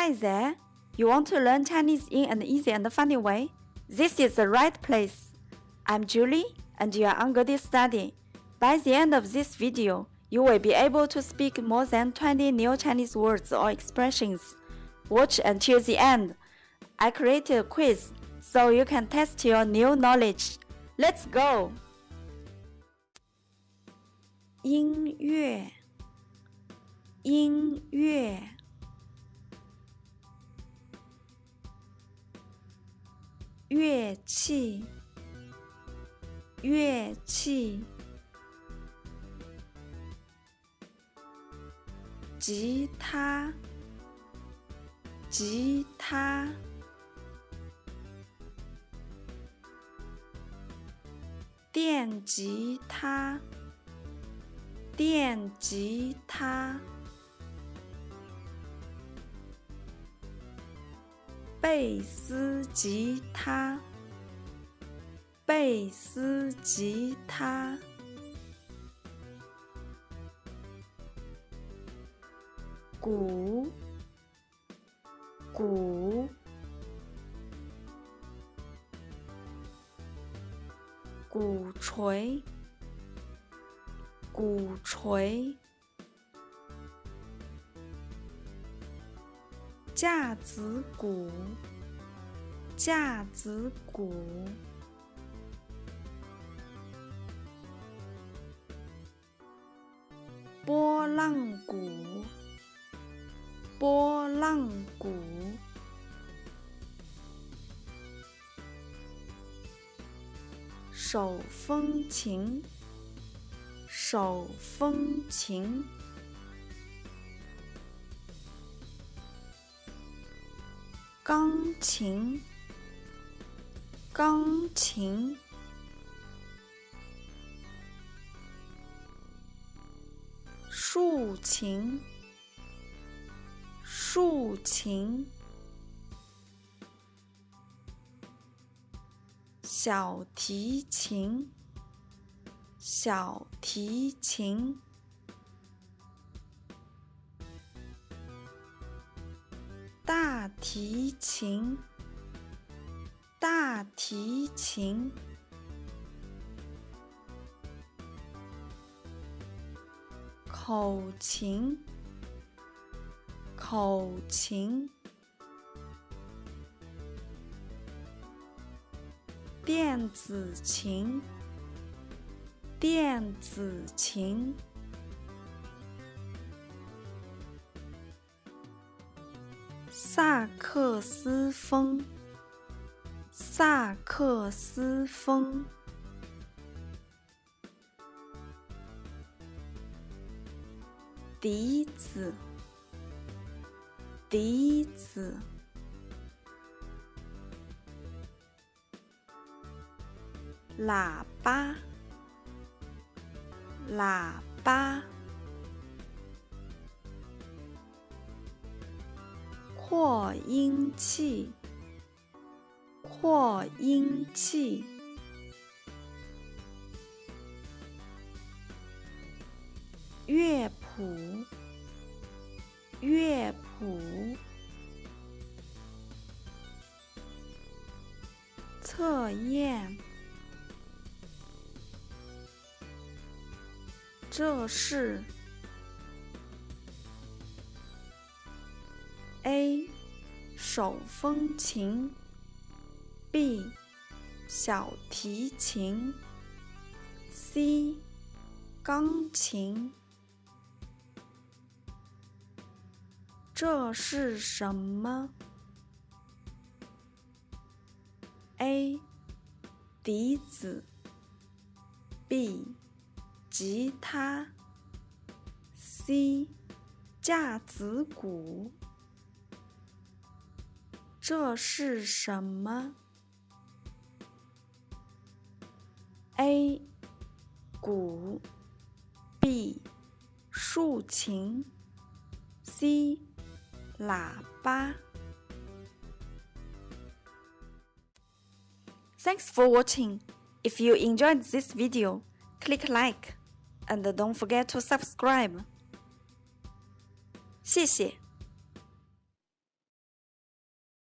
Hi there! You want to learn Chinese in an easy and funny way? This is the right place. I'm Julie, and you are on Good Study. By the end of this video, you will be able to speak more than 20 new Chinese words or expressions. Watch until the end. I created a quiz so you can test your new knowledge. Let's go! 音乐，音乐，乐器，乐器，吉他，吉他，电吉他，电吉他，贝斯吉他，贝斯吉他，鼓，鼓，鼓槌，鼓槌，架子鼓，架子鼓，波浪鼓，波浪鼓，手风琴，手风琴，钢琴，钢琴，竖琴，竖琴，小提琴，小提琴，大提琴，大提琴，口琴，口琴，电子琴，电子琴，萨克斯风，萨克斯风，笛子，笛子，喇叭，喇叭，扩音器，扩音器，乐谱，乐谱，测验，这是 A 手风琴 B 小提琴 C 钢琴，这是什么？ A 笛子 B 吉他 C 架子鼓，这是什么？ A 鼓 B 竖琴 C 喇叭。 Thanks for watching. If you enjoyed this video, click like and don't forget to subscribe. 谢谢。